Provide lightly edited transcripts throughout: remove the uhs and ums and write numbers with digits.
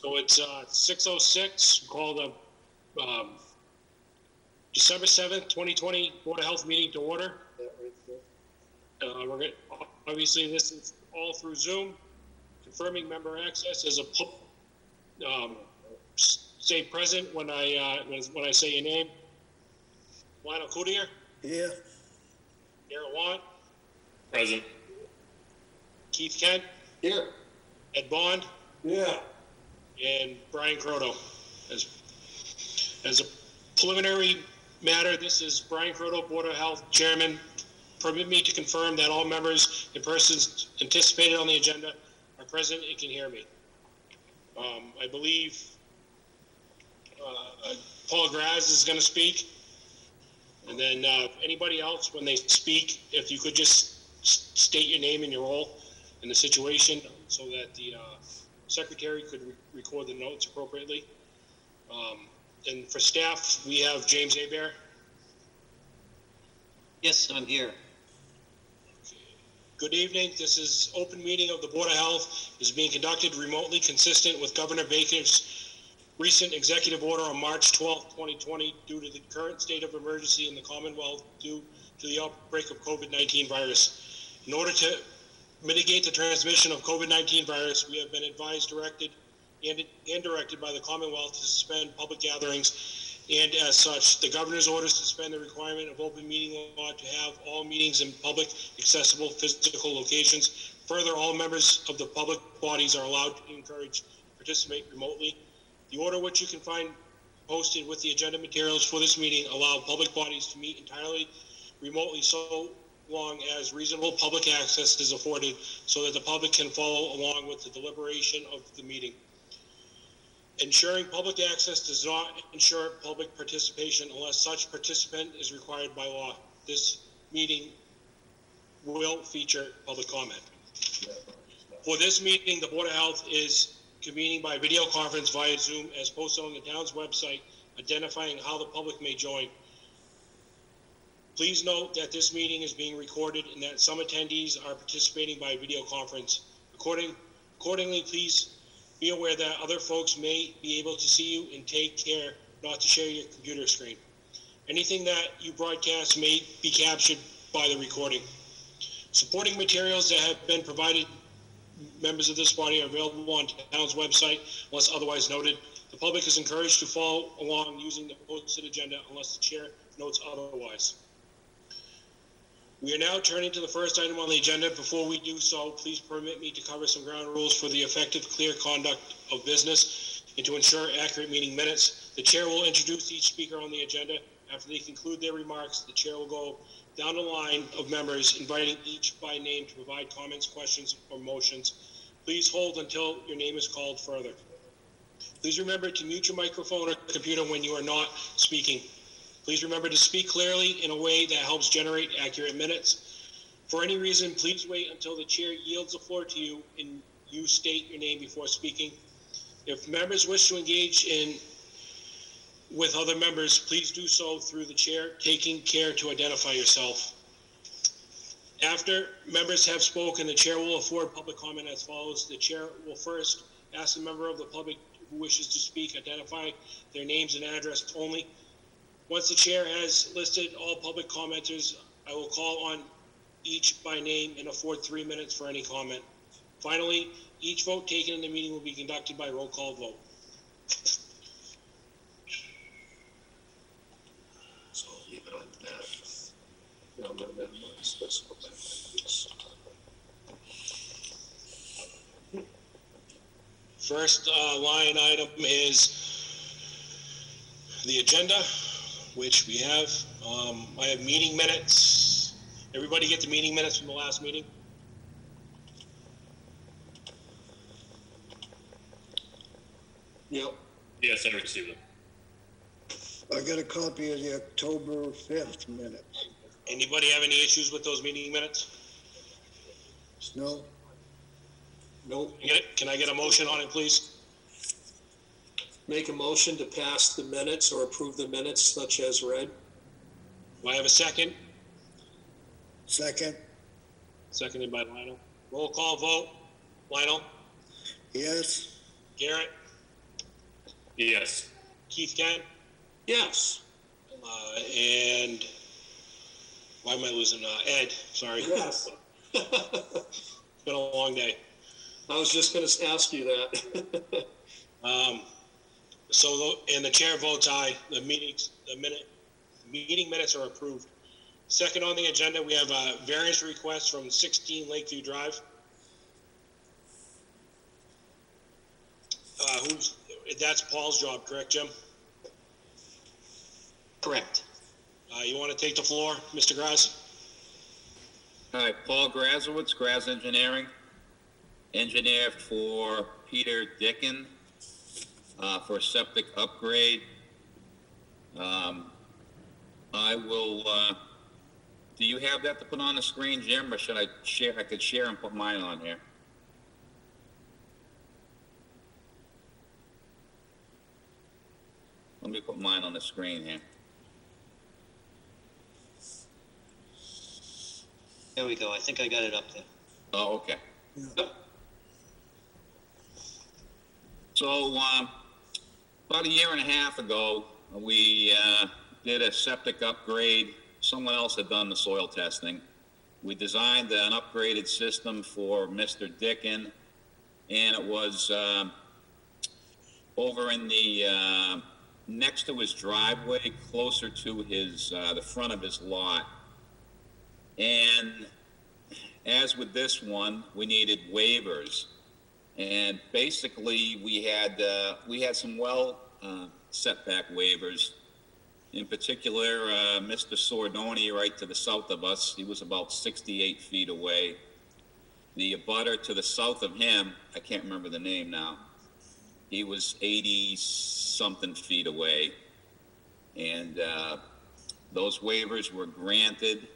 So it's 6:06. Call the December 7th, 2020 Board of Health meeting to order. We're going obviously this is all through Zoom. Confirming member access as a say present when I say your name. Lionel Coutier. Here. Garrett Watt. Present. Keith Kent. Here. Ed Bond. Yeah. And Brian Croto. As a preliminary matter, this is Brian Croto, Board of Health Chairman. Permit me to confirm that all members and persons anticipated on the agenda are present and can hear me. I believe Paul Graz is going to speak. And then anybody else, when they speak, if you could just state your name and your role in the situation so that the secretary could record the notes appropriately. And for staff, we have James Hebert. Yes, I'm here. Good evening. This is open meeting of the Board of Health is being conducted remotely consistent with Governor Baker's recent executive order on March 12, 2020 due to the current state of emergency in the Commonwealth due to the outbreak of COVID-19 virus. In order to mitigate the transmission of COVID-19 virus, we have been advised, directed by the Commonwealth to suspend public gatherings, and as such, the governor's orders suspend the requirement of open meeting law to have all meetings in public accessible physical locations. Further, all members of the public bodies are allowed to encourage participate remotely. The order, which you can find posted with the agenda materials for this meeting, allow public bodies to meet entirely remotely so long as reasonable public access is afforded so that the public can follow along with the deliberation of the meeting. Ensuring public access does not ensure public participation unless such participant is required by law. This meeting will feature public comment. For this meeting, the Board of Health is convening by video conference via Zoom as posted on the town's website, identifying how the public may join. Please note that this meeting is being recorded and that some attendees are participating by video conference. Accordingly, please be aware that other folks may be able to see you and take care not to share your computer screen. Anything that you broadcast may be captured by the recording. Supporting materials that have been provided members of this body are available on the town's website unless otherwise noted. The public is encouraged to follow along using the posted agenda unless the chair notes otherwise. We are now turning to the first item on the agenda. Before we do so, please permit me to cover some ground rules for the effective, clear conduct of business and to ensure accurate meeting minutes. The chair will introduce each speaker on the agenda. After they conclude their remarks, the chair will go down the line of members, inviting each by name to provide comments, questions, or motions. Please hold until your name is called further. Please remember to mute your microphone or computer when you are not speaking. Please remember to speak clearly in a way that helps generate accurate minutes. For any reason, please wait until the chair yields the floor to you and you state your name before speaking. If members wish to engage with other members, please do so through the chair, taking care to identify yourself. After members have spoken, the chair will afford public comment as follows. The chair will first ask the member of the public who wishes to speak, identify their names and address only. Once the chair has listed all public commenters, I will call on each by name and afford 3 minutes for any comment. Finally, each vote taken in the meeting will be conducted by roll call vote. So leave it on that. Yeah, I'm gonna minimize this. First line item is the agenda, which we have. I have meeting minutes. Everybody get the meeting minutes from the last meeting? Yep. Yes, I received them. I got a copy of the October 5th minutes. Anybody have any issues with those meeting minutes? No? Nope. Can I get a motion on it, please? Make a motion to pass the minutes or approve the minutes such as read. Do I have a second? Second? Seconded by Lionel. Roll call vote. Lionel? Yes? Garrett? Yes. Keith Kent, Yes. and why am I losing, Ed, sorry. Yes. It's been a long day. I was just going to ask you that. And the chair votes aye. The meeting minutes are approved. Second on the agenda, we have a variance request from 16 Lakeview Drive. That's Paul's job, correct, Jim? Correct. You want to take the floor, Mr. Graz? Hi, Paul Grazowitz, Graz Engineering, engineer for Peter Dickin for a septic upgrade. I will, do you have that to put on the screen, Jim, or should I share? I could share and put mine on here. Let me put mine on the screen here. There we go. I think I got it up there. Oh, okay. Yeah. So, about a year and a half ago, we did a septic upgrade. Someone else had done the soil testing. We designed an upgraded system for Mr. Dickin, and it was over in the next to his driveway, closer to his the front of his lot. And as with this one, we needed waivers, and basically we had some well setback waivers. In particular, Mr. Sordoni, right to the south of us, he was about 68 feet away. The abutter to the south of him, I can't remember the name now, he was 80-something feet away. And those waivers were granted,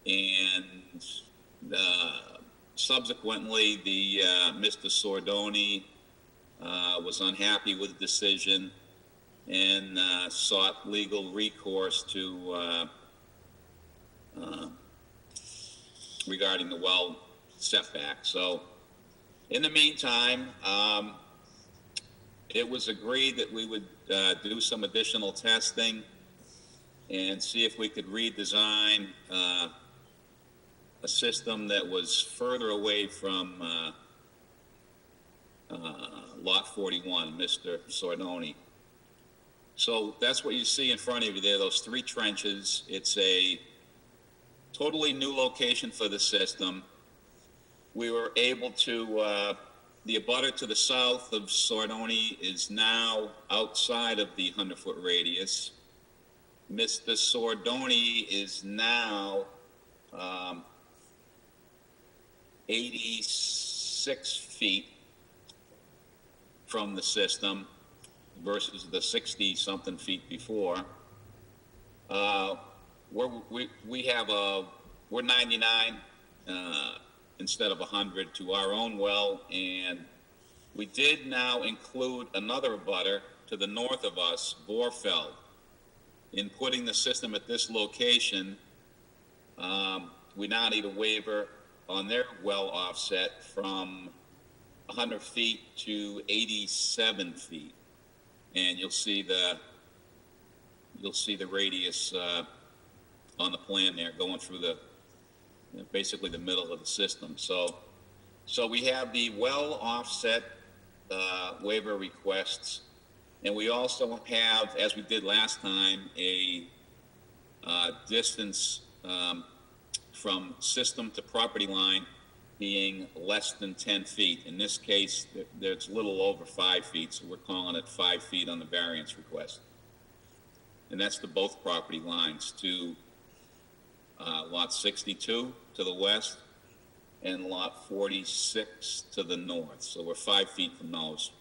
and subsequently, Mr. Sordoni was unhappy with the decision and sought legal recourse to regarding the well setback. So, in the meantime, it was agreed that we would do some additional testing and see if we could redesign a system that was further away from Lot 41, Mr. Sordoni. So that's what you see in front of you there, those three trenches. It's a totally new location for the system. We were able to, the abutter to the south of Sordoni is now outside of the 100-foot radius. Mr. Sordoni is now 86 feet from the system versus the 60-something feet before. We're 99 instead of 100 to our own well, and we did now include another abutter to the north of us, Vorfeld. In putting the system at this location, we now need a waiver on their well offset from 100 feet to 87 feet. And you'll see the radius on the plan there going through basically the middle of the system. So we have the well offset waiver requests, and we also have, as we did last time, a distance from system to property line being less than 10 feet. In this case, there's a little over 5 feet, so we're calling it 5 feet on the variance request. And that's to both property lines, to lot 62 to the west and lot 46 to the north. So we're 5 feet from those.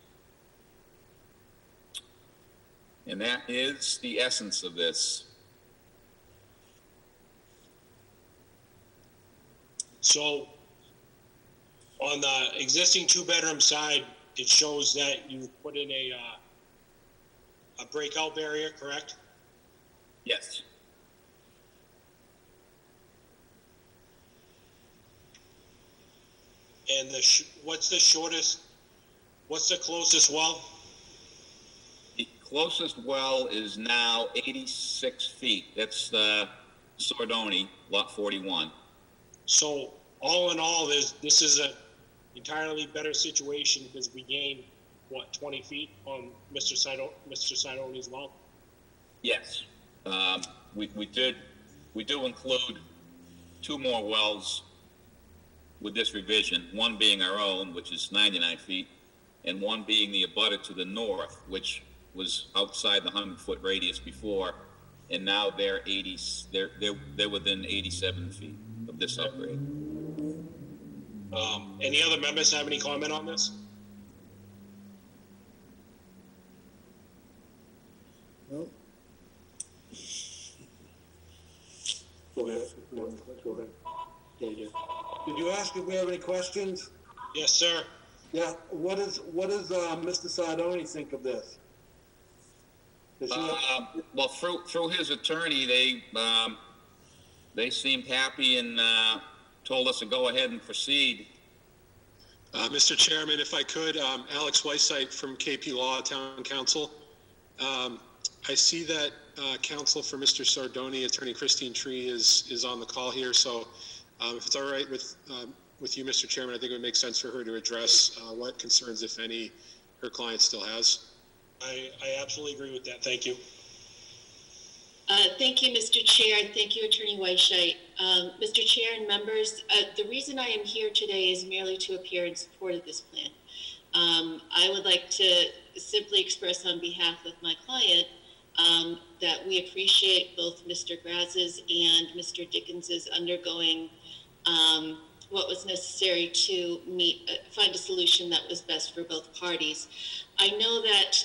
And that is the essence of this. So on the existing two-bedroom side, it shows that you put in a breakout barrier, correct? Yes. And what's the closest well? closest well is now 86 feet. That's Sordoni, lot 41. So all in all, this is a entirely better situation because we gained, what, 20 feet on Mr. Sidoni's well? Yes. We do include 2 more wells with this revision, one being our own, which is 99 feet, and one being the abutter to the north, which was outside the 100-foot radius before, and now they're within 87 feet of this upgrade. Any other members have any comment on this? No? Go ahead. Go ahead. Did you ask if we have any questions? Yes, sir. Yeah, what does Mr. Sardoni think of this? Does he- Well, through his attorney, they seemed happy and told us to go ahead and proceed. Mr. Chairman, if I could, Alex Weissite from KP Law Town Council. I see that counsel for Mr. Sardoni, Attorney Christine Tree, is on the call here. So if it's all right with you, Mr. Chairman, I think it would make sense for her to address what concerns, if any, her client still has. I absolutely agree with that. Thank you. Thank you, Mr. Chair, and thank you, Attorney Weisheit. Mr. Chair and members, the reason I am here today is merely to appear in support of this plan. I would like to simply express on behalf of my client that we appreciate both Mr. Graz's and Mr. Dickens's undergoing what was necessary to find a solution that was best for both parties. I know that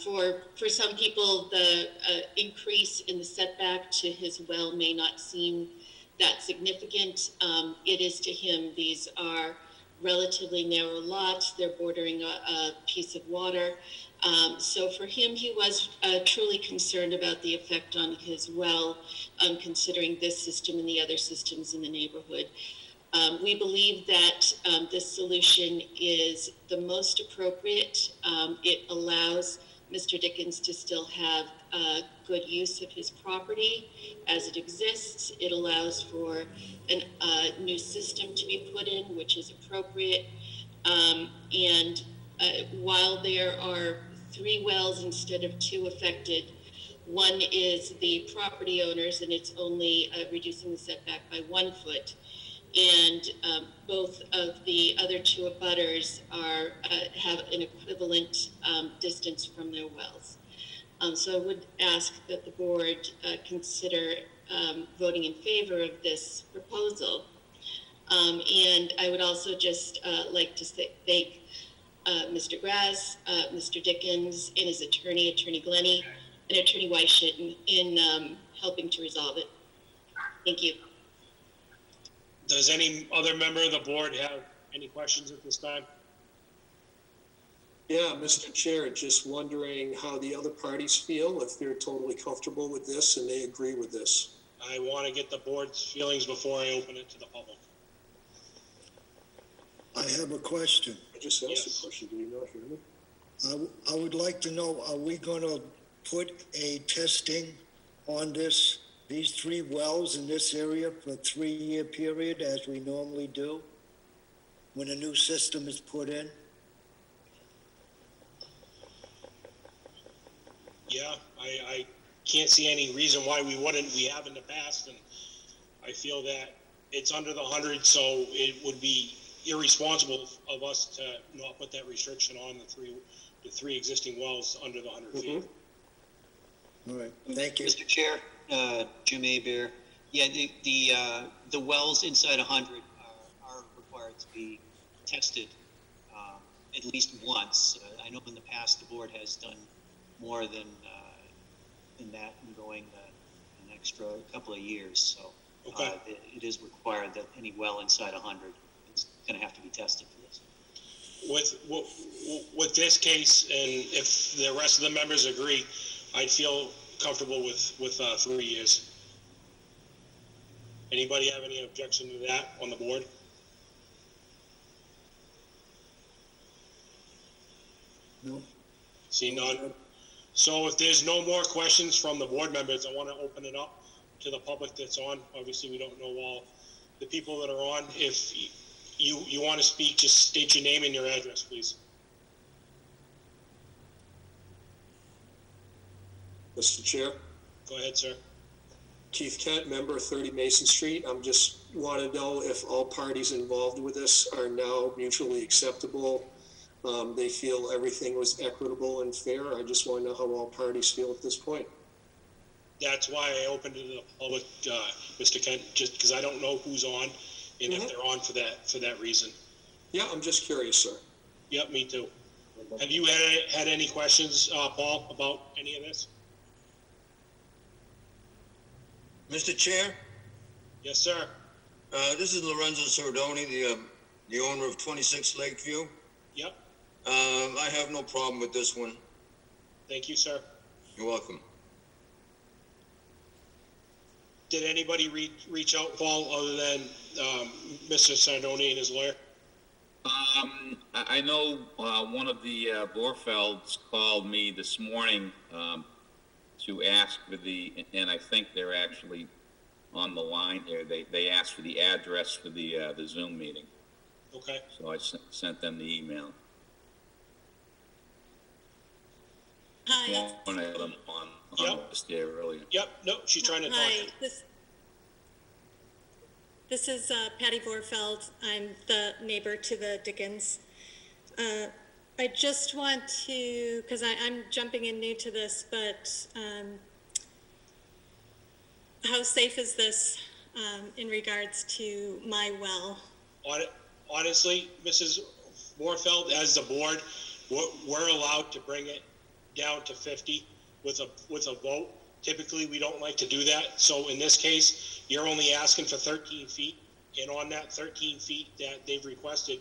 for some people, the increase in the setback to his well may not seem that significant. It is to him. These are relatively narrow lots. They're bordering a piece of water. So for him, he was truly concerned about the effect on his well, considering this system and the other systems in the neighborhood. We believe that this solution is the most appropriate. It allows Mr. Dickens to still have good use of his property as it exists. It allows for a new system to be put in, which is appropriate. And while there are 3 wells instead of 2 affected, one is the property owners, and it's only reducing the setback by 1 foot. And both of the other 2 abutters have an equivalent distance from their wells. So I would ask that the board consider voting in favor of this proposal. And I would also just like to thank Mr. Graz, Mr. Dickens, and his attorney, Attorney Glennie, and Attorney Weisheit in helping to resolve it. Thank you. Does any other member of the board have any questions at this time? Yeah, Mr. Chair, just wondering how the other parties feel, if they're totally comfortable with this and they agree with this. I want to get the board's feelings before I open it to the public. I have a question. I just asked Yes. a question. Do you not hear me? I would like to know, are we going to put a testing on these 3 wells in this area for a 3-year period as we normally do when a new system is put in? Yeah, I can't see any reason why we wouldn't. We have in the past, and I feel that it's under the 100, so it would be irresponsible of us to not put that restriction on the three existing wells under the 100 feet. All right, thank you. Mr. Chair, Jim Abear. Yeah, the wells inside 100 are required to be tested at least once. I know in the past the board has done more than that and going an extra couple of years. So Okay. it is required that any well inside 100 is going to have to be tested for this. With this case, and if the rest of the members agree, I'd feel comfortable with 3 years. Anybody have any objection to that on the board? No? See none. So if there's no more questions from the board members, I want to open it up to the public that's on. Obviously, we don't know all the people that are on. If you want to speak, just state your name and your address, please. Mr. Chair, Go ahead, sir. Keith Kent, member 30 Mason Street. I'm just want to know if all parties involved with this are now mutually acceptable. They feel everything was equitable and fair. I just want to know how all parties feel at this point. That's why I opened it to the public, Mr. Kent, just because I don't know who's on and if they're on for that reason. Yeah, I'm just curious, sir. Yep, me too. Have you had any questions, Paul, about any of this? Mr. Chair, Yes, sir. this is Lorenzo Sardoni, the owner of 26 Lakeview. Yep. I have no problem with this one. Thank you, sir. You're welcome. Did anybody reach out, Paul, other than Mr. Sardoni and his lawyer? I know one of the Borfelds called me this morning to ask for and I think they're actually on the line here. They asked for the address for the Zoom meeting. Okay. So I sent them the email. Hi. One of them on Yep. this day earlier. Yep. No, she's trying to Hi. talk. This is Patty Vorfeld. I'm the neighbor to the Dickens. I just want to, because I'm jumping in new to this, but how safe is this in regards to my well? Honestly, Mrs. Warfeld, as the board, we're allowed to bring it down to 50 with a vote. Typically, we don't like to do that. So in this case, you're only asking for 13 feet. And on that 13 feet that they've requested,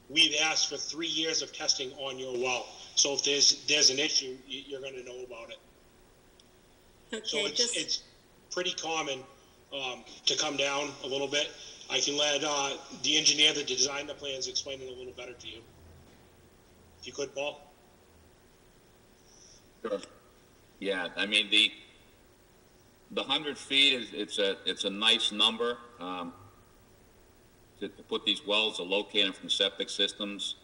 we've asked for 3 years of testing on your well. So if there's an issue, you're going to know about it. Okay, So it's pretty common to come down a little bit. I can let the engineer that designed the plans explain it a little better to you. If you could, Paul. Sure. Yeah, I mean the 100 feet is it's a nice number to put these wells, to locate them from septic systems.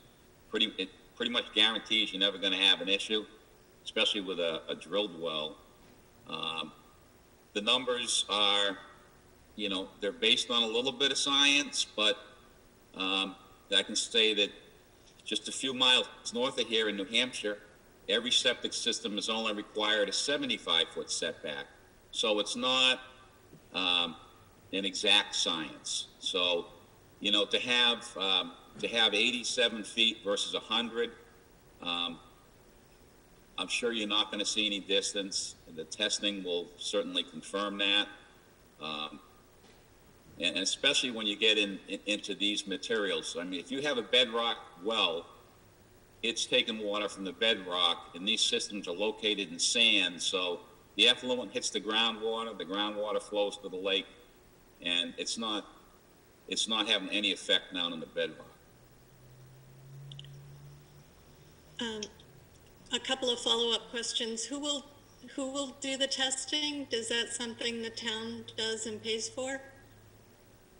It pretty much guarantees you're never going to have an issue, especially with a drilled well. The numbers are, they're based on a little bit of science, but I can say that just a few miles north of here in New Hampshire, every septic system is only required a 75-foot setback. So it's not an exact science. So, to have 87 feet versus 100, I'm sure you're not going to see any distance. The testing will certainly confirm that. And especially when you get into these materials. I mean, if you have a bedrock well, it's taking water from the bedrock, and these systems are located in sand, so the effluent hits the groundwater flows to the lake, and it's not having any effect down in the bedrock. A couple of follow-up questions. Who will do the testing? Is that something the town does and pays for?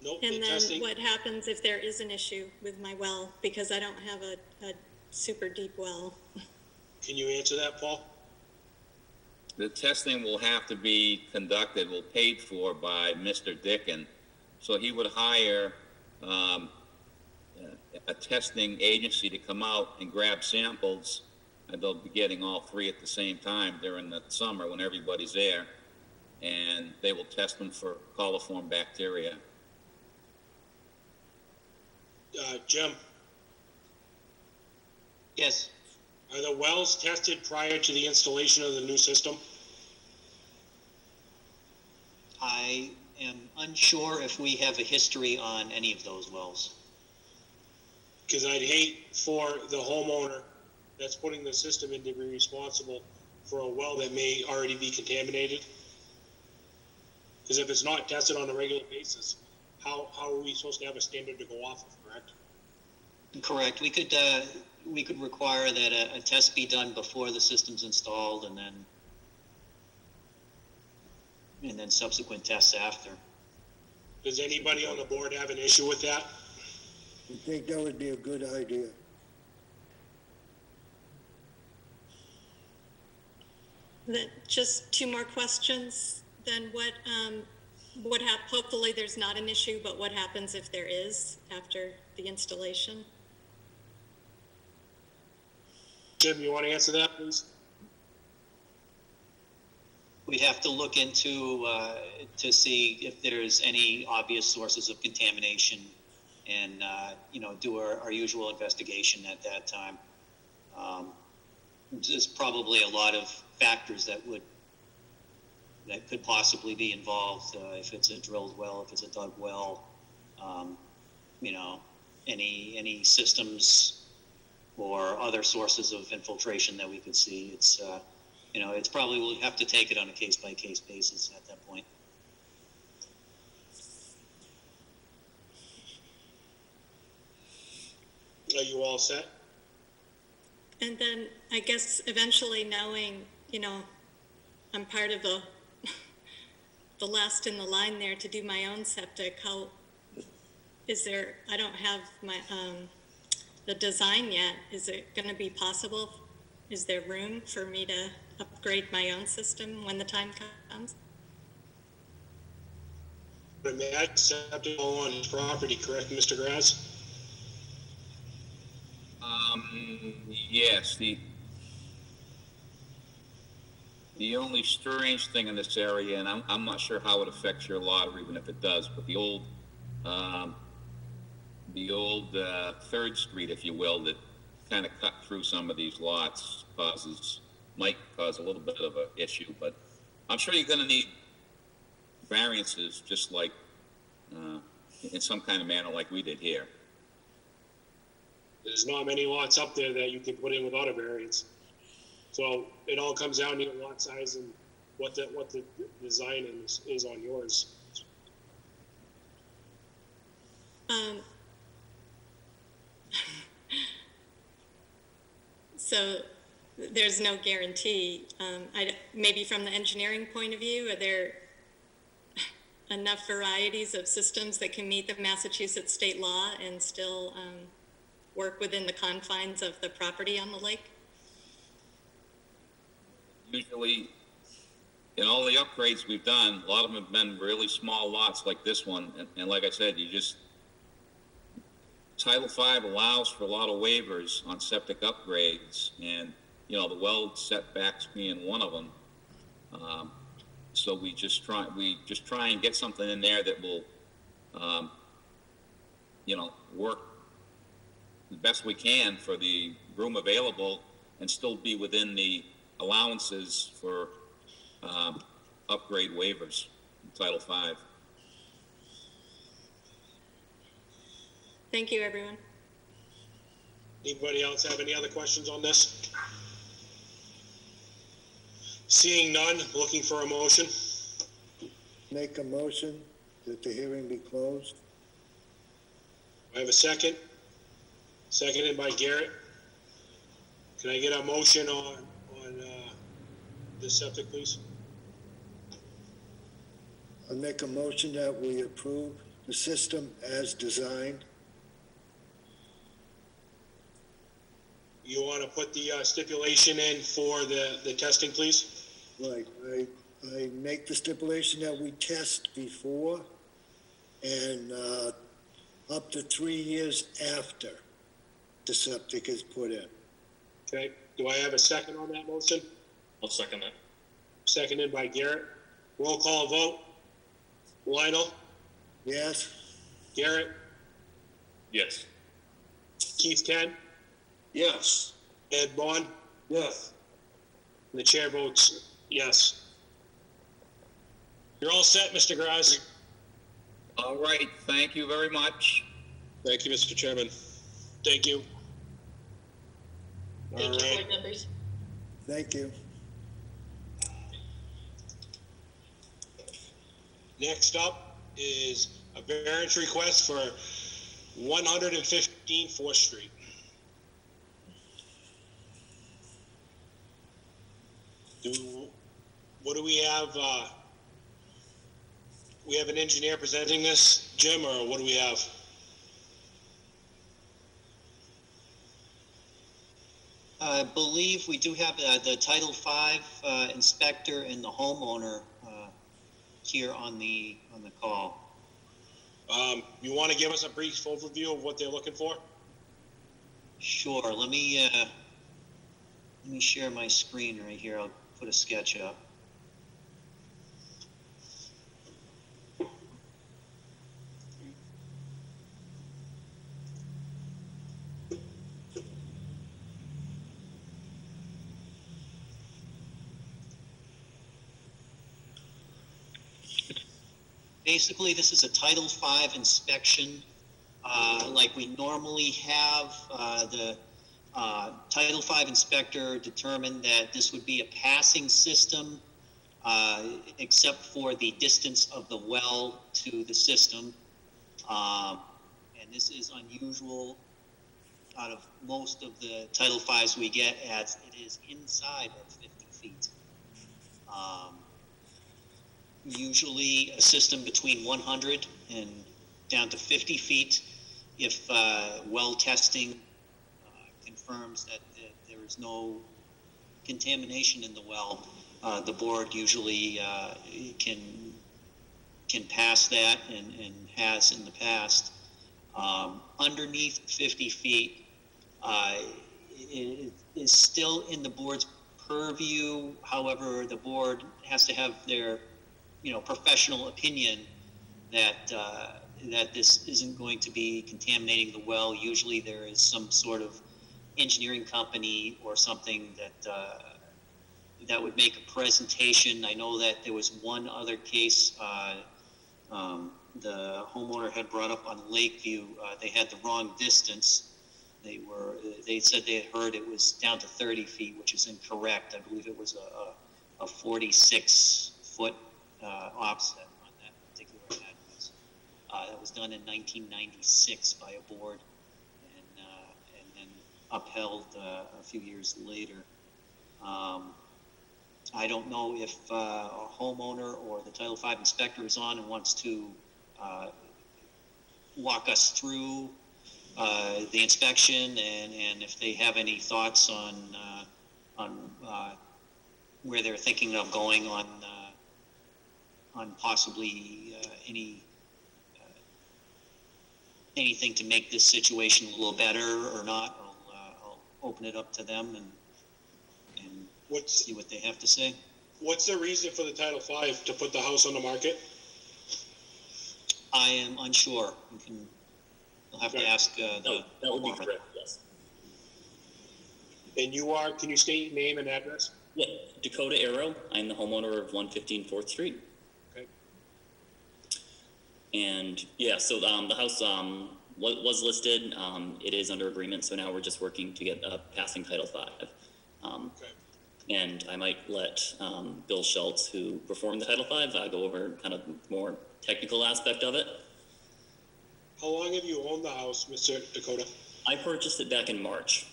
Nope. And then what happens if there is an issue with my well, because I don't have a super deep well? Can you answer that, Paul? The testing will have to be conducted, paid for by Mr. Dicken. So he would hire a testing agency to come out and grab samples, and they'll be getting all three at the same time during the summer when everybody's there, and they will test them for coliform bacteria. Jim? Yes. Are the wells tested prior to the installation of the new system? I am unsure if we have a history on any of those wells. Because I'd hate for the homeowner that's putting the system in to be responsible for a well that may already be contaminated. Because if it's not tested on a regular basis, how are we supposed to have a standard to go off of, correct? Correct. We could, we could require that a test be done before the system's installed, and then subsequent tests after. Does anybody on the board have an issue with that? I think that would be a good idea. Then just two more questions. Then hopefully there's not an issue, but what happens if there is after the installation? Jim, you want to answer that, please? We'd have to look into to see if there's any obvious sources of contamination, and do our usual investigation at that time. There's probably a lot of factors that could possibly be involved, if it's a drilled well, if it's a dug well, any systems or other sources of infiltration that we could see. It's probably, we'll have to take it on a case-by-case basis at that point. Are you all set? And then I guess eventually knowing, I'm part of the last in the line there to do my own septic, I don't have the design yet. Is it going to be possible? Is there room for me to upgrade my own system when the time comes? But Matt, septic on his property, correct, Mr. Graz? Yes, the only strange thing in this area, and I'm not sure how it affects your lot, or even if it does, but the old 3rd Street, if you will, that kind of cut through some of these lots might cause a little bit of an issue, but I'm sure you're going to need variances, just like in some kind of manner like we did here. There's not many lots up there that you can put in without a variance. So it all comes down to lot size and what the design is on yours. So there's no guarantee. Maybe from the engineering point of view, are there enough varieties of systems that can meet the Massachusetts state law and still work within the confines of the property on the lake? Usually, in all the upgrades we've done, a lot of them have been really small lots like this one, and like I said, Title V allows for a lot of waivers on septic upgrades, and the well setbacks being one of them. So we just try and get something in there that will, work the best we can for the room available and still be within the allowances for upgrade waivers in Title V. Thank you, everyone. Anybody else have any other questions on this? Seeing none, looking for a motion. Make a motion that the hearing be closed. I have a second. Seconded by Garrett. Can I get a motion on the septic, please? I'll make a motion that we approve the system as designed. You want to put the stipulation in for the testing, please? Right. I make the stipulation that we test before and up to 3 years after the septic is put in. Okay. Do I have a second on that motion? I'll second that. Seconded by Garrett. Roll call vote. Lionel? Yes? Garrett? Yes. Keith Ken? Yes. Ed Bond? Yes. And the chair votes yes. You're all set, Mr. Graz. All right, thank you very much. Thank you, Mr. Chairman. Thank you. Thank you, right. board members. Thank you. Next up is a variance request for 115 4th Street. What do we have? We have an engineer presenting this, Jim, or what do we have? I believe we do have the Title V inspector and the homeowner here on the call. You want to give us a brief overview of what they're looking for? Sure. Let me share my screen right here. I'll put a sketch up. Basically, this is a Title V inspection, like we normally have. The Title V inspector determined that this would be a passing system, except for the distance of the well to the system. And this is unusual out of most of the Title V's we get, as it is inside of 50 feet. Usually a system between 100 and down to 50 feet. If well testing confirms that there is no contamination in the well, the board usually can pass that and has in the past. Underneath 50 feet it is still in the board's purview. However, the board has to have their professional opinion that that this isn't going to be contaminating the well. Usually there is some sort of engineering company or something that would make a presentation. I know that there was one other case the homeowner had brought up on Lakeview. They had the wrong distance. They said they had heard it was down to 30 feet, which is incorrect. I believe it was a 46-foot offset on that particular address. That was done in 1996 by a board, and then upheld a few years later. I don't know if a homeowner or the Title V inspector is on and wants to walk us through the inspection, and if they have any thoughts on where they're thinking of going on possibly anything to make this situation a little better or not. I'll open it up to them and see what they have to say. What's the reason for the Title V to put the house on the market? I am unsure. You'll have to ask that would be correct, yes. And can you state your name and address? Yeah, Dakota Arrow. I'm the homeowner of 115 4th Street. Okay. And yeah, so the house was listed. It is under agreement, so now we're just working to get a passing Title V. Okay. And I might let Bill Schultz, who performed the Title V, go over kind of more technical aspect of it. How long have you owned the house, Mr. Dakota? I purchased it back in March.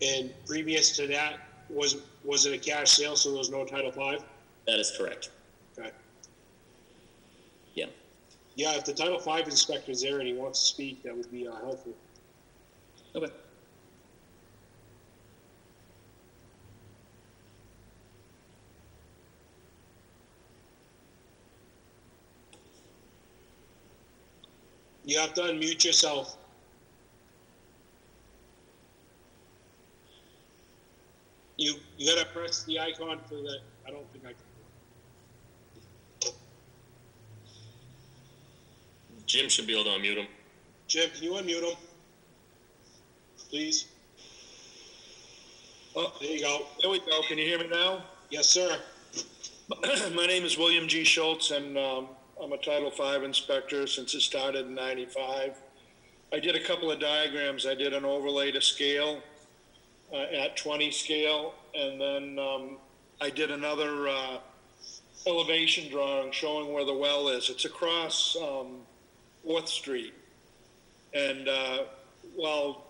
And previous to that, was it a cash sale, so there was no Title V? That is correct. Okay. Yeah. Yeah, if the Title V inspector is there and he wants to speak, that would be helpful. Okay. You have to unmute yourself. You gotta press the icon for the, I don't think I can. Jim should be able to unmute him. Jim, can you unmute him? Please. Oh, there you go. There we go. Can you hear me now? Yes, sir. My name is William G. Schultz, and I'm a Title V inspector since it started in '95. I did a couple of diagrams. I did an overlay to scale at 20 scale, and then I did another elevation drawing showing where the well is. It's across 4th Street. And while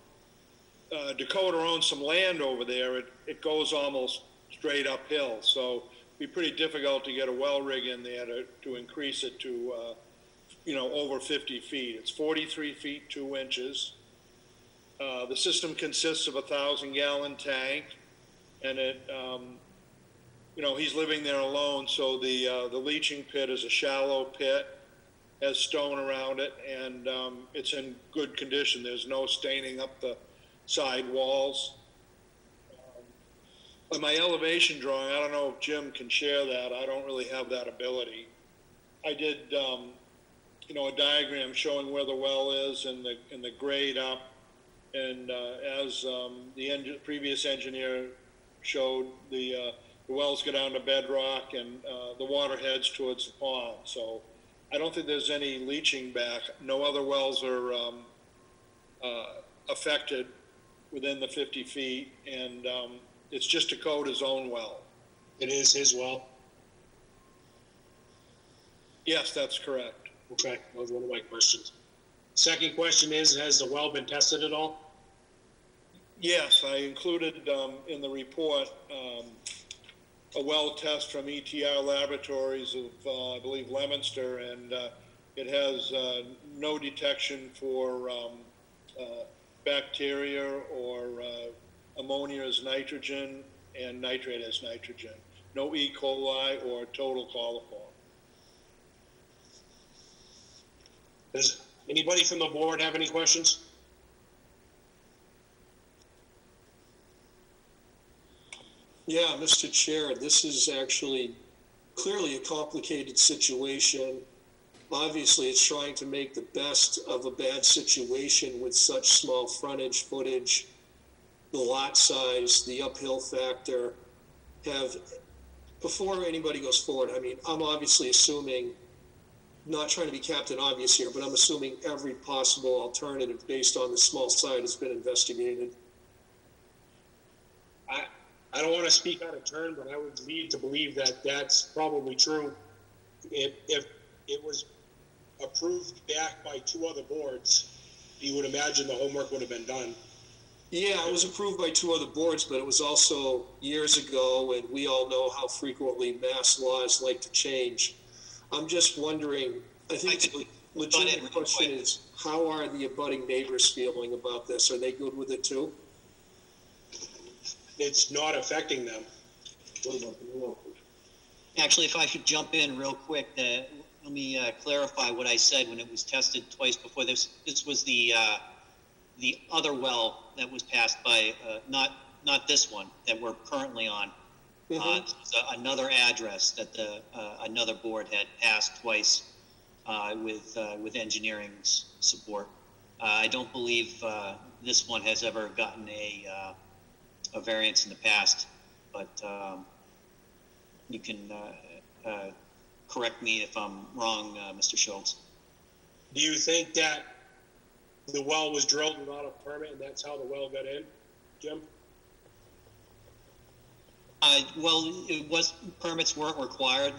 Dakota owns some land over there, it goes almost straight uphill. So it'd be pretty difficult to get a well rig in there to increase it to, over 50 feet. It's 43 feet, 2 inches. The system consists of a 1,000-gallon tank, and he's living there alone, so the leaching pit is a shallow pit, has stone around it, and it's in good condition. There's no staining up the side walls. On my elevation drawing, I don't know if Jim can share that. I don't really have that ability. I did, a diagram showing where the well is and the grade up. And as the previous engineer showed, the wells go down to bedrock and the water heads towards the pond. So I don't think there's any leaching back. No other wells are affected within the 50 feet, and it's just to code his own well. It is his well? Yes, that's correct. Okay, that was one of my questions. Second question is, has the well been tested at all? Yes, I included in the report a well test from ETR Laboratories of, I believe, Leominster, and it has no detection for bacteria or ammonia as nitrogen and nitrate as nitrogen. No E. coli or total coliform. Does anybody from the board have any questions? Yeah, Mr. Chair, this is actually clearly a complicated situation. Obviously, it's trying to make the best of a bad situation with such small frontage footage, the lot size, the uphill factor. Before anybody goes forward, I mean, I'm obviously assuming, not trying to be Captain Obvious here, but I'm assuming every possible alternative based on the small site has been investigated. I don't want to speak out of turn, but I would lead to believe that that's probably true. If it was approved back by 2 other boards, you would imagine the homework would have been done. Yeah, it was approved by 2 other boards, but it was also years ago, and we all know how frequently mass laws like to change. I'm just wondering, I think the legitimate question is, how are the abutting neighbors feeling about this? Are they good with it too? It's not affecting them. Actually, if I could jump in real quick, let me clarify what I said when it was tested twice before. This was the other well that was passed by, not this one that we're currently on. This was another address that another board had passed twice with engineering's support. I don't believe this one has ever gotten a variance in the past, but you can correct me if I'm wrong, Mr. Schultz. Do you think that the well was drilled without a permit and that's how the well got in, Jim? Well, permits weren't required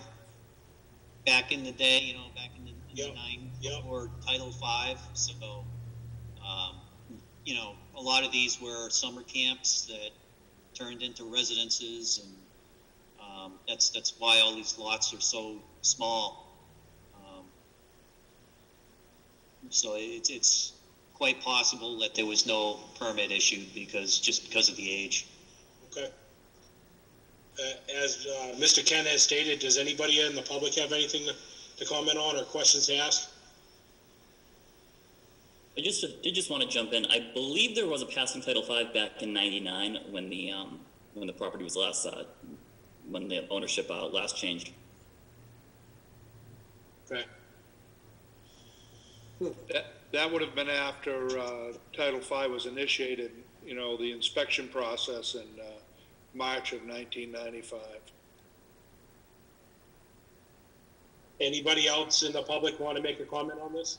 back in the day, back in the 90s or Title V. So, a lot of these were summer camps that turned into residences, and that's why all these lots are so small. So it's quite possible that there was no permit issued because of the age. Okay. As Mr. Ken has stated, does anybody in the public have anything to comment on or questions to ask? I did just want to jump in. I believe there was a passing Title V back in '99 when the property was last when the ownership last changed. Okay. That would have been after Title V was initiated. The inspection process in March of 1995. Anybody else in the public want to make a comment on this?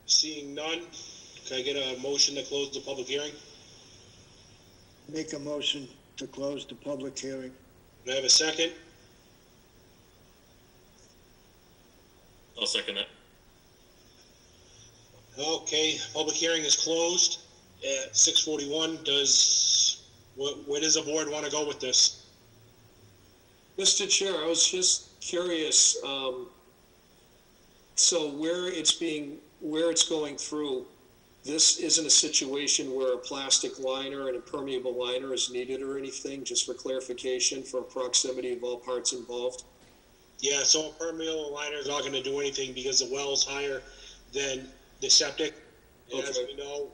Seeing none, can I get a motion to close the public hearing? Make a motion to close the public hearing. Can I have a second? I'll second that. Okay, public hearing is closed. at 6:41. Where does the board want to go with this? Mr. Chair, I was just curious, so where it's going through, this isn't a situation where a plastic liner and a permeable liner is needed or anything, just for clarification, for proximity of all parts involved? Yeah, so a permeable liner is not going to do anything because the well's higher than the septic. And as we know,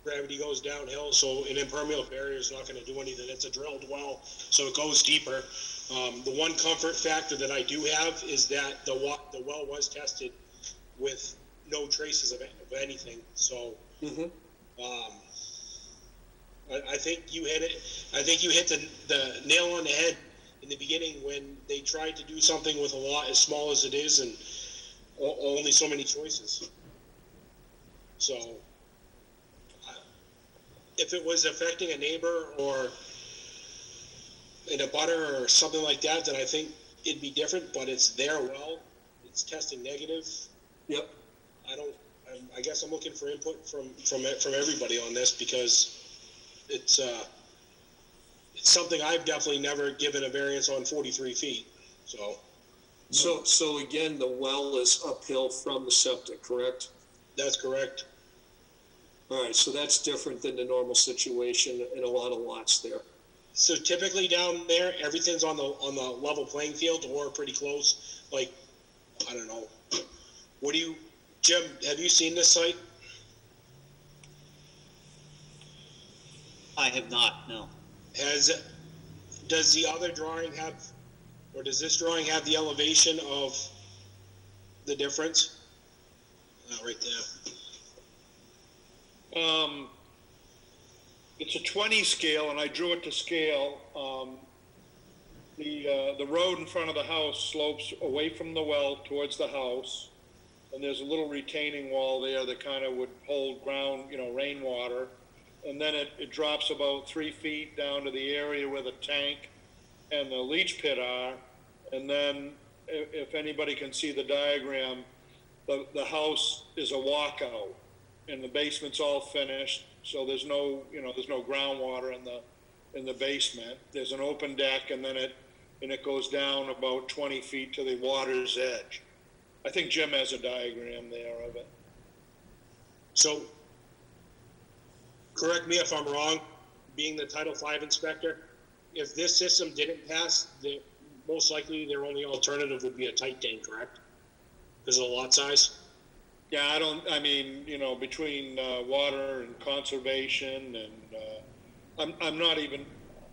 gravity goes downhill, so an impermeable barrier is not going to do anything. It's a drilled well, so it goes deeper. The one comfort factor that I do have is that the well was tested with no traces of anything. So, I think you hit it. I think you hit the nail on the head in the beginning when they tried to do something with a lot as small as it is and only so many choices. So, if it was affecting a neighbor or in a butter or something like that, then I think it'd be different. But it's their well; it's testing negative. Yep. I guess I'm looking for input from everybody on this because it's something I've definitely never given a variance on 43 feet. So again, the well is uphill from the septic, correct? That's correct. All right, so that's different than the normal situation in a lot of lots there. So typically down there, everything's on the level playing field or pretty close. Like, I don't know. Jim, have you seen this site? I have not, no. Does the other drawing have, or does this drawing have the elevation of the difference? Right there. It's a 20 scale, and I drew it to scale. The road in front of the house slopes away from the well towards the house, and there's a little retaining wall there that kind of would hold ground, rainwater. And then it drops about 3 feet down to the area where the tank and the leach pit are. And then if anybody can see the diagram, the house is a walkout and the basement's all finished. So there's no groundwater in the basement. There's an open deck, and then it goes down about 20 feet to the water's edge. I think Jim has a diagram there of it. So, correct me if I'm wrong, being the Title V inspector, if this system didn't pass, most likely their only alternative would be a tight tank, correct? Because of the lot size? Yeah, between water and conservation and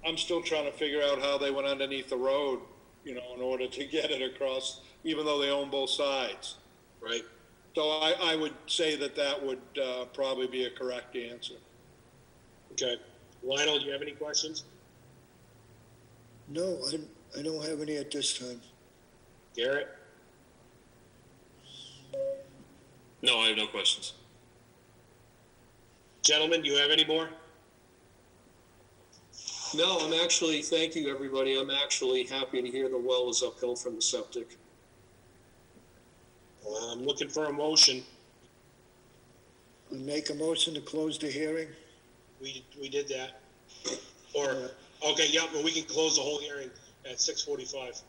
I'm still trying to figure out how they went underneath the road, in order to get it across, even though they own both sides. Right. So I would say that would probably be a correct answer. Okay. Lionel, do you have any questions? No, I don't have any at this time. Garrett? No, I have no questions. Gentlemen, do you have any more? No, thank you, everybody. I'm actually happy to hear the well is uphill from the septic. I'm looking for a motion. I make a motion to close the hearing. We did that. Okay, yeah, but we can close the whole hearing at 6:45.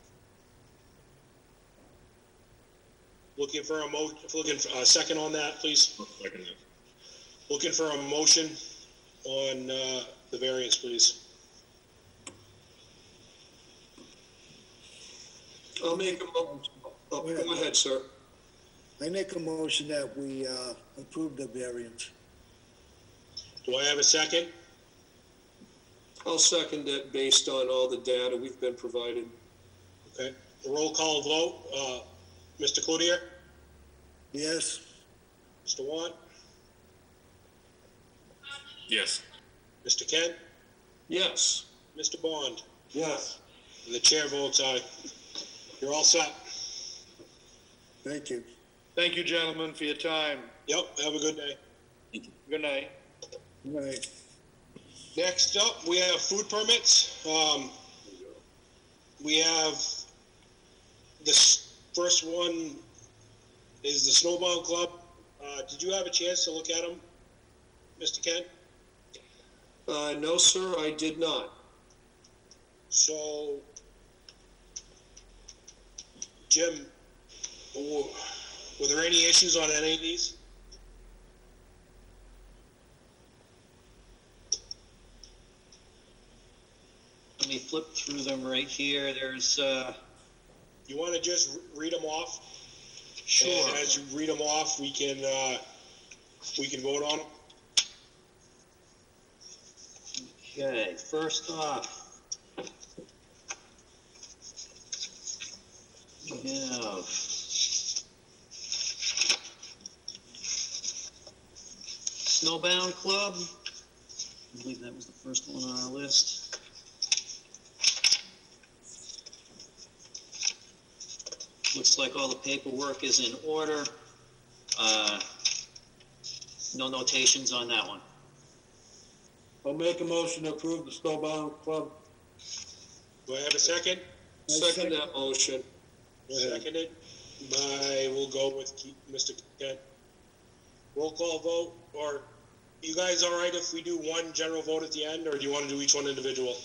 Looking for a second on that, please. Second. Looking for a motion on the variance, please. I'll make a motion. Go ahead, sir. I make a motion that we approve the variance. Do I have a second? I'll second it based on all the data we've been provided. Okay. A roll call vote. Mr. Cloutier? Yes. Mr. Want? Yes. Mr. Kent? Yes. Mr. Bond? Yes. And the chair votes aye. You're all set. Thank you. Thank you, gentlemen, for your time. Yep, have a good day. Good night. Good night. Next up, we have food permits. We have this first one is the Snowbound Club. Did you have a chance to look at them, Mr. Kent? No, sir, I did not. So, Jim, were there any issues on any of these? Let me flip through them right here. There's, You want to just read them off? sure. And as you read them off, we can vote on them. Okay, first off, we have Snowbound Club. I believe that was the first one on our list. Looks like all the paperwork is in order. No notations on that one. I'll make a motion to approve the Snowbound Club. Do I have a second? Second that motion. Seconded by, we'll go with Mr. Kent. Roll call vote, or you guys all right if we do one general vote at the end, or do you want to do each one individual?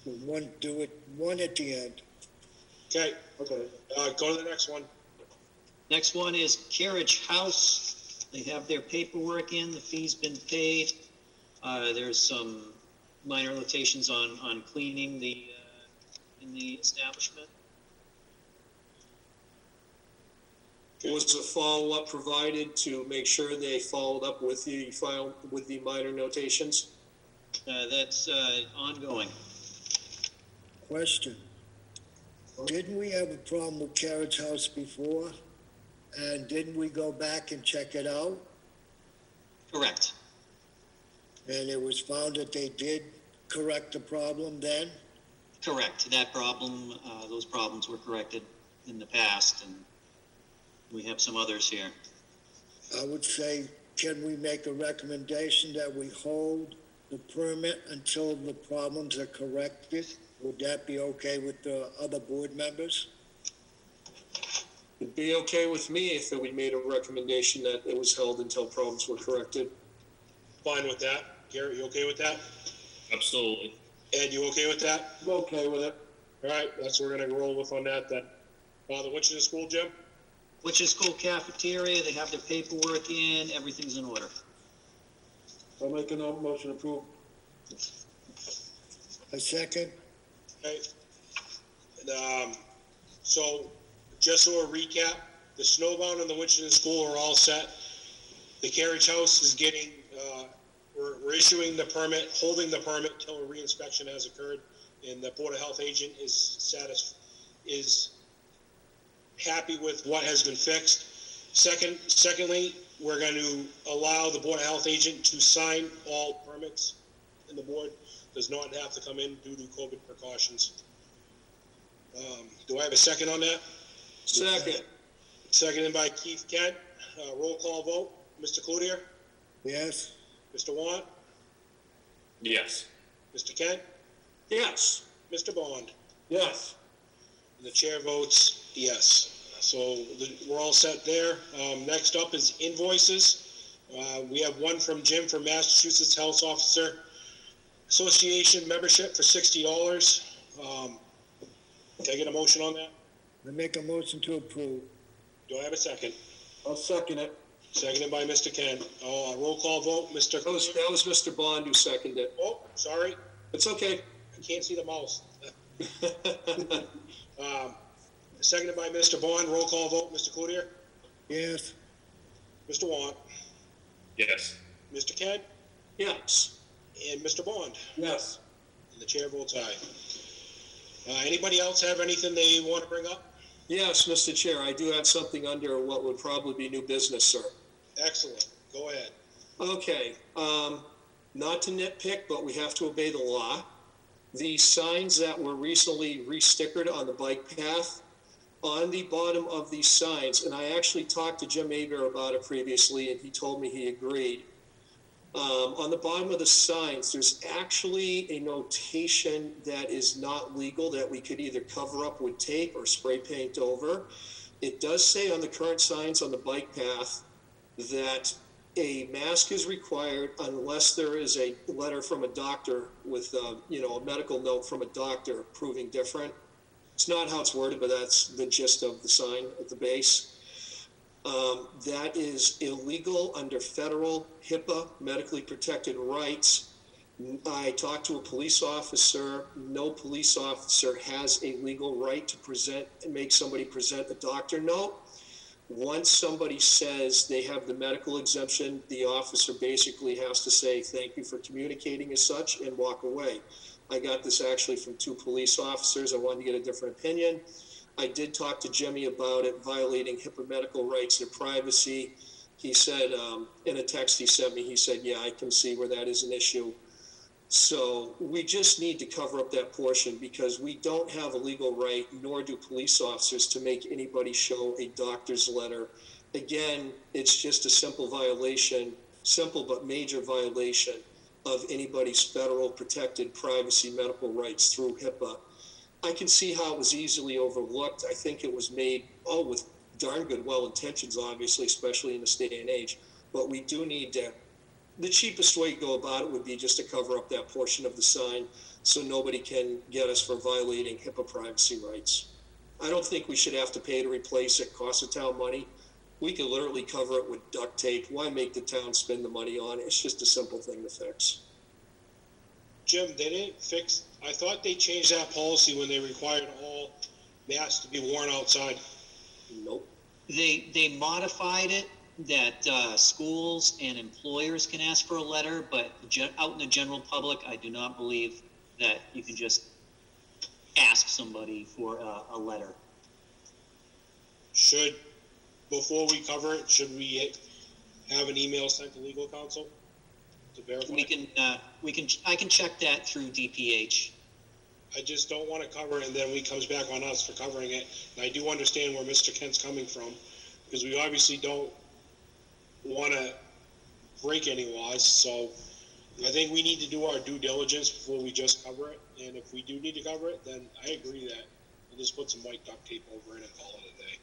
Do it one at the end. Okay, Okay. go to the next one. Next one is Carriage House. They have their paperwork in, the fee's been paid. There's some minor notations on cleaning in the establishment. Was a follow-up provided to make sure they followed up with the minor notations? That's ongoing. Question. Didn't we have a problem with Carriage House before? And didn't we go back and check it out? Correct. And it was found that they did correct the problem then? Correct. That problem, those problems were corrected in the past, and we have some others here. I would say, can we make a recommendation that we hold the permit until the problems are corrected? Would that be okay with the other board members? It'd be okay with me if we made a recommendation that it was held until problems were corrected. Fine with that. Garrett, you okay with that? Absolutely. Ed, you okay with that? I'm okay with it. All right, that's what we're gonna roll with on that then. The Wichita School, Jim? Wichita School cafeteria, they have their paperwork in, everything's in order. I'll make a motion to approve. A second? Okay. And, so, just so a recap, the Snowbound and the Wichita School are all set. The Carriage House is getting, we're issuing the permit, holding the permit till a reinspection has occurred, and the Board of Health agent is happy with what has been fixed. Secondly, we're going to allow the Board of Health agent to sign all permits, and the board does not have to come in due to COVID precautions. Do I have a second on that? Second. Seconded by Keith Kent. Roll call vote. Mr. Cloutier? Yes? Mr. Want? Yes. Mr. Kent? Yes. Mr. Bond? Yes. And the chair votes yes. So we're all set there. Next up is invoices. We have one from Jim from Massachusetts Health Officer Association membership for $60. Can I get a motion on that? I make a motion to approve. Do I have a second? I'll second it. Seconded by Mr. Kent. Roll call vote. Mr. That was Mr. Bond who seconded it. Oh, sorry. It's okay. I can't see the mouse. Seconded by Mr. Bond. Roll call vote. Mr. Cloutier? Yes? Mr. Want? Yes. Mr. Kent? Yes. And Mr. Bond? Yes. And the chair votes aye. Anybody else have anything they want to bring up? Yes, Mr. Chair, I do have something under what would probably be new business, sir. Excellent. Go ahead. Okay, not to nitpick, but we have to obey the law. The signs that were recently re-stickered on the bike path, on the bottom of these signs, and I actually talked to Jim Aber about it previously, and he told me he agreed. On the bottom of the signs, there's actually a notation that is not legal that we could either cover up with tape or spray paint over. It does say on the current signs on the bike path that a mask is required unless there is a letter from a doctor with, a medical note from a doctor proving different. It's not how it's worded, but that's the gist of the sign at the base. That is illegal under federal HIPAA, medically protected rights. I talked to a police officer. No police officer has a legal right to make somebody present a doctor note. Once somebody says they have the medical exemption, the officer basically has to say, thank you for communicating as such, and walk away. I got this actually from 2 police officers. I wanted to get a different opinion. I did talk to Jimmy about it violating HIPAA medical rights and privacy. He said, in a text he sent me, he said, yeah, I can see where that is an issue. So we just need to cover up that portion because we don't have a legal right, nor do police officers, to make anybody show a doctor's letter. Again, it's just a simple violation, simple but major violation of anybody's federal protected privacy medical rights through HIPAA. I can see how it was easily overlooked. I think it was made, with darn good well intentions, obviously, especially in this day and age. But we do need to, the cheapest way to go about it would be just to cover up that portion of the sign so nobody can get us for violating HIPAA privacy rights. I don't think we should have to pay to replace it, cost the town money. We can literally cover it with duct tape. Why make the town spend the money on it? It's just a simple thing to fix. Jim, they didn't fix, I thought they changed that policy when they required all masks to be worn outside. Nope. They modified it that schools and employers can ask for a letter, but out in the general public, I do not believe that you can just ask somebody for a letter. Before we cover it, should we have an email sent to legal counsel to verify? I can check that through DPH. I just don't want to cover it and then it comes back on us for covering it. And I do understand where Mr. Kent's coming from because we obviously don't want to break any laws. So I think we need to do our due diligence before we just cover it. And if we do need to cover it, then I agree that we'll just put some white duct tape over it and call it a day.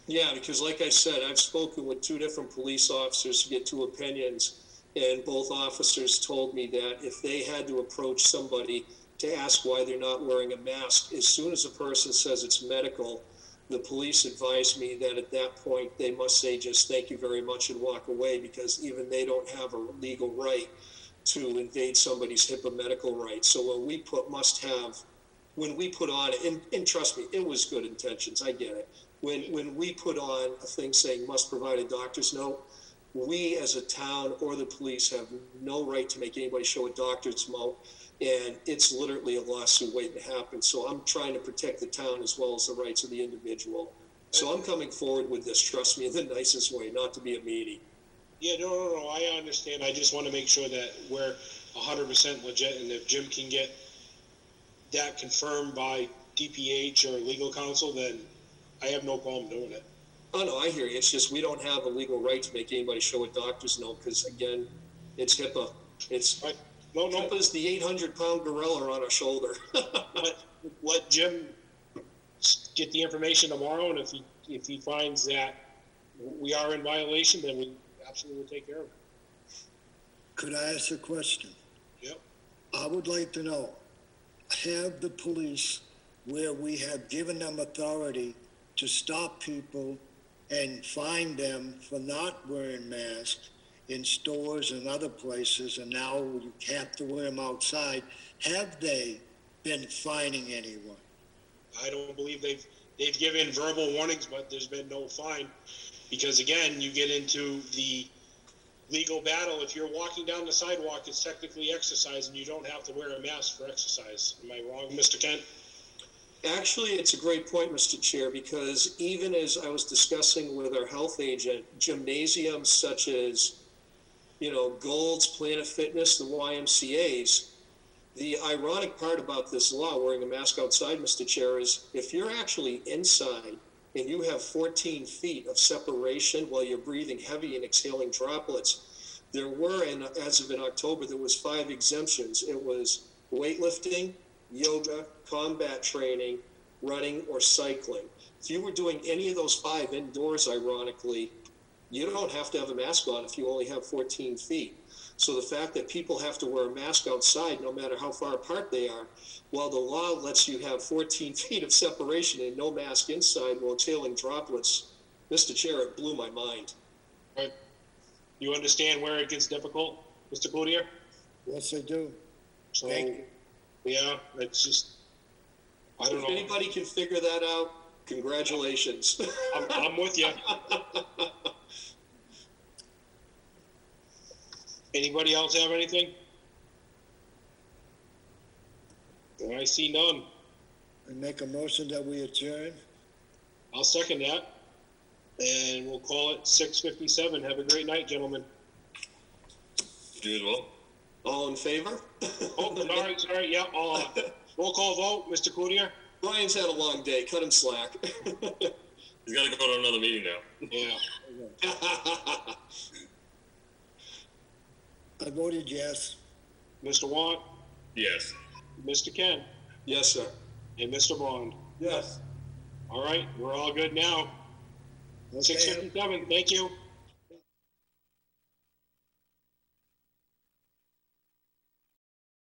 Yeah, because like I said, I've spoken with 2 different police officers to get 2 opinions, and both officers told me that if they had to approach somebody to ask why they're not wearing a mask, as soon as a person says it's medical, the police advised me that at that point they must say just thank you very much and walk away because even they don't have a legal right to invade somebody's HIPAA medical rights. So when we put on, and trust me, it was good intentions, I get it. When we put on a thing saying must provide a doctor's note, we as a town or the police have no right to make anybody show a doctor's note, and it's literally a lawsuit waiting to happen. So I'm trying to protect the town as well as the rights of the individual. So I'm coming forward with this, trust me, in the nicest way, not to be a meanie. Yeah, no, I understand. I just want to make sure that we're 100% legit, and if Jim can get that confirmed by DPH or legal counsel, then I have no problem doing it. Oh, no, I hear you. It's just we don't have a legal right to make anybody show a doctor's note because, again, it's HIPAA. It's right. No. HIPAA's the 800-pound gorilla on our shoulder. Let Jim get the information tomorrow, and if he finds that we are in violation, then we absolutely will take care of it. Could I ask a question? Yep. I would like to know, have the police, where we have given them authority to stop people and fine them for not wearing masks in stores and other places, and now you have to wear them outside, have they been fining anyone? I don't believe they've given verbal warnings, but there's been no fine. Because again, you get into the legal battle. If you're walking down the sidewalk, it's technically exercise, and you don't have to wear a mask for exercise. Am I wrong, Mr. Kent? Actually, it's a great point, Mr. Chair, because even as I was discussing with our health agent, gymnasiums such as, Gold's, Planet Fitness, the YMCAs, the ironic part about this law, wearing a mask outside, Mr. Chair, is if you're actually inside and you have 14 feet of separation while you're breathing heavy and exhaling droplets, there were, and as of in October, there was 5 exemptions. It was weightlifting, yoga, combat training, running, or cycling. If you were doing any of those 5 indoors, ironically, you don't have to have a mask on if you only have 14 feet. So the fact that people have to wear a mask outside, no matter how far apart they are, while the law lets you have 14 feet of separation and no mask inside while exhaling droplets, Mr. Chair, it blew my mind. Right. You understand where it gets difficult, Mr. Cloutier? Yes, I do. So, Thank you. yeah, it's just, I don't If know. anybody can figure that out, congratulations. I'm with you. Anybody else have anything? I see none. I make a motion that we adjourn. I'll second that. And we'll call it 6:57. Have a great night, gentlemen. You as well. All in favor? Oh, sorry, yeah. Roll call vote, Mr. Cloutier? Brian's had a long day. Cut him slack. He's got to go to another meeting now. Yeah. I voted yes. Mr. Watt, Yes. Mr. Ken, Yes, sir. and Mr. Bond. Yes. All right, we're all good now. Okay. 6:57, thank you.